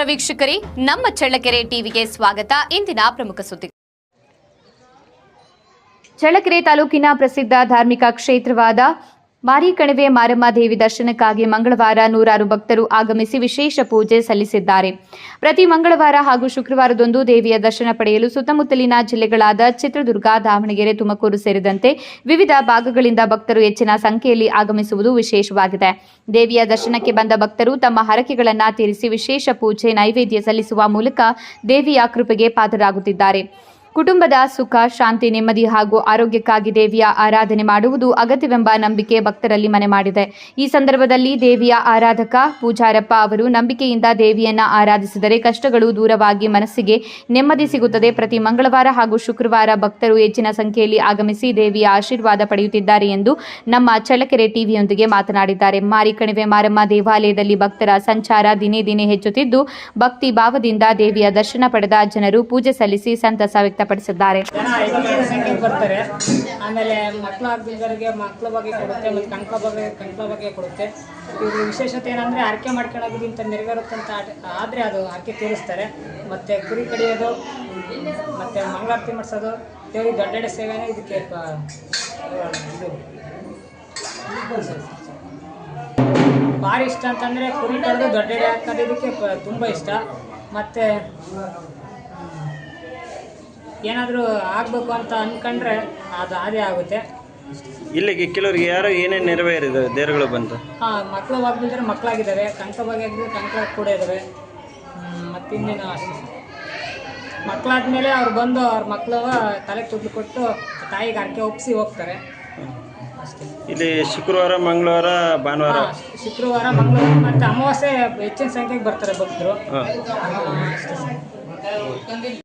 ವೀಕ್ಷಕರೇ, ನಮ್ಮ ಚಳ್ಳಕೆರೆ ಟಿವಿಗೆ ಸ್ವಾಗತ. ಇಂದಿನ ಪ್ರಮುಖ ಸುದ್ದಿ. ಚಳ್ಳಕೆರೆ ತಾಲೂಕಿನ ಪ್ರಸಿದ್ಧ ಧಾರ್ಮಿಕ ಕ್ಷೇತ್ರವಾದ ಮಾರಿಕಣಿವೆ ಮಾರಮ್ಮ ದೇವಿ ದರ್ಶನಕ್ಕಾಗಿ ಮಂಗಳವಾರ ನೂರಾರು ಭಕ್ತರು ಆಗಮಿಸಿ ವಿಶೇಷ ಪೂಜೆ ಸಲ್ಲಿಸಿದ್ದಾರೆ. ಪ್ರತಿ ಮಂಗಳವಾರ ಹಾಗೂ ಶುಕ್ರವಾರದಂದು ದೇವಿಯ ದರ್ಶನ ಪಡೆಯಲು ಸುತ್ತಮುತ್ತಲಿನ ಜಿಲ್ಲೆಗಳಾದ ಚಿತ್ರದುರ್ಗ, ದಾವಣಗೆರೆ, ತುಮಕೂರು ಸೇರಿದಂತೆ ವಿವಿಧ ಭಾಗಗಳಿಂದ ಭಕ್ತರು ಹೆಚ್ಚಿನ ಸಂಖ್ಯೆಯಲ್ಲಿ ಆಗಮಿಸುವುದು ವಿಶೇಷವಾಗಿದೆ. ದೇವಿಯ ದರ್ಶನಕ್ಕೆ ಬಂದ ಭಕ್ತರು ತಮ್ಮ ಹರಕೆಗಳನ್ನು ತೀರಿಸಿ ವಿಶೇಷ ಪೂಜೆ, ನೈವೇದ್ಯ ಸಲ್ಲಿಸುವ ಮೂಲಕ ದೇವಿಯ ಕೃಪೆಗೆ ಪಾತ್ರರಾಗುತ್ತಿದ್ದಾರೆ. ಕುಟುಂಬದ ಸುಖ, ಶಾಂತಿ, ನೆಮ್ಮದಿ ಹಾಗೂ ಆರೋಗ್ಯಕ್ಕಾಗಿ ದೇವಿಯ ಆರಾಧನೆ ಮಾಡುವುದು ಅಗತ್ಯವೆಂಬ ನಂಬಿಕೆ ಭಕ್ತರಲ್ಲಿ ಮನೆ ಮಾಡಿದೆ. ಈ ಸಂದರ್ಭದಲ್ಲಿ ದೇವಿಯ ಆರಾಧಕ ಪೂಜಾರಪ್ಪ ಅವರು ನಂಬಿಕೆಯಿಂದ ದೇವಿಯನ್ನ ಆರಾಧಿಸಿದರೆ ಕಷ್ಟಗಳು ದೂರವಾಗಿ ಮನಸ್ಸಿಗೆ ನೆಮ್ಮದಿ ಸಿಗುತ್ತದೆ. ಪ್ರತಿ ಮಂಗಳವಾರ ಹಾಗೂ ಶುಕ್ರವಾರ ಭಕ್ತರು ಹೆಚ್ಚಿನ ಸಂಖ್ಯೆಯಲ್ಲಿ ಆಗಮಿಸಿ ದೇವಿಯ ಆಶೀರ್ವಾದ ಪಡೆಯುತ್ತಿದ್ದಾರೆ ಎಂದು ನಮ್ಮ ಚಳ್ಳಕೆರೆ ಟಿವಿಯೊಂದಿಗೆ ಮಾತನಾಡಿದ್ದಾರೆ. ಮಾರಿಕಣಿವೆ ಮಾರಮ್ಮ ದೇವಾಲಯದಲ್ಲಿ ಭಕ್ತರ ಸಂಚಾರ ದಿನೇ ದಿನೇ ಹೆಚ್ಚುತ್ತಿದ್ದು, ಭಕ್ತಿ ಭಾವದಿಂದ ದೇವಿಯ ದರ್ಶನ ಪಡೆದ ಜನರು ಪೂಜೆ ಸಲ್ಲಿಸಿ ಸಂತಸ ವ್ಯಕ್ತಪಡಿಸಿದ್ದಾರೆ. ಬರ್ತಾರೆ. ಆಮೇಲೆ ಮಕ್ಕಳು ಆಗದಿದ್ದವರಿಗೆ ಮಕ್ಕಳ ಬಗ್ಗೆ ಕೊಡುತ್ತೆ ಮತ್ತು ಕಂಕಳ ಬಗ್ಗೆ ಕೊಡುತ್ತೆ. ಇವ್ರ ವಿಶೇಷತೆ ಏನಂದರೆ ಆರಕೆ ಮಾಡ್ಕೊಳ್ಳೋದ್ರಿಂದ ನೆರವೇರುತ್ತಂತ ಆದರೆ ಅದು ಆರಕೆ ತೀರಿಸ್ತಾರೆ. ಮತ್ತು ಕುರಿ ಕಡಿಯೋದು ಮತ್ತು ಮಂಗಳಾರತಿ ಮಾಡಿಸೋದು, ದೇವರಿಗೆ ದೊಡ್ಡ ಸೇವೆನೇ ಇದಕ್ಕೆ ಭಾರಿ ಇಷ್ಟ ಅಂತಂದರೆ ಕುರಿ ಕಡಿದು ದೊಡ್ಡ ಹಾಕೋದು ಇದಕ್ಕೆ ತುಂಬ ಇಷ್ಟ. ಮತ್ತು ಏನಾದರೂ ಆಗಬೇಕು ಅಂತ ಅಂದ್ಕೊಂಡ್ರೆ ಅದು ಅದೇ ಆಗುತ್ತೆ. ಇಲ್ಲಿಗೆ ಕೆಲವರಿಗೆ ಯಾರೋ ಏನೇನು ನೆರವೇರಿದೆ ದೇವರುಗಳು ಬಂತು. ಮಕ್ಕಳು ಆಗಿದ್ರೆ ಮಕ್ಕಳಾಗಿದ್ದಾವೆ, ಕಂಕ ಬಗ್ಗೆ ಆಗಿದ್ರೆ ಕಂಕ ಕೂಡ ಇದ್ದಾವೆ. ಮತ್ತು ಇನ್ನೇನು ಮಕ್ಕಳಾದ್ಮೇಲೆ ಅವ್ರು ಬಂದು ಅವ್ರ ಮಕ್ಕಳು ತಲೆಗೆ ತುದ್ದು ಕೊಟ್ಟು ತಾಯಿಗೆ ಅರ್ಕೆ ಒಪ್ಪಿಸಿ ಹೋಗ್ತಾರೆ ಅಷ್ಟೇ. ಇಲ್ಲಿ ಶುಕ್ರವಾರ, ಮಂಗಳವಾರ, ಭಾನುವಾರ, ಶುಕ್ರವಾರ, ಮಂಗಳವಾರ ಮತ್ತು ಅಮಾವಾಸ್ಯೆ ಹೆಚ್ಚಿನ ಸಂಖ್ಯೆಗೆ ಬರ್ತಾರೆ ಭಕ್ತರು.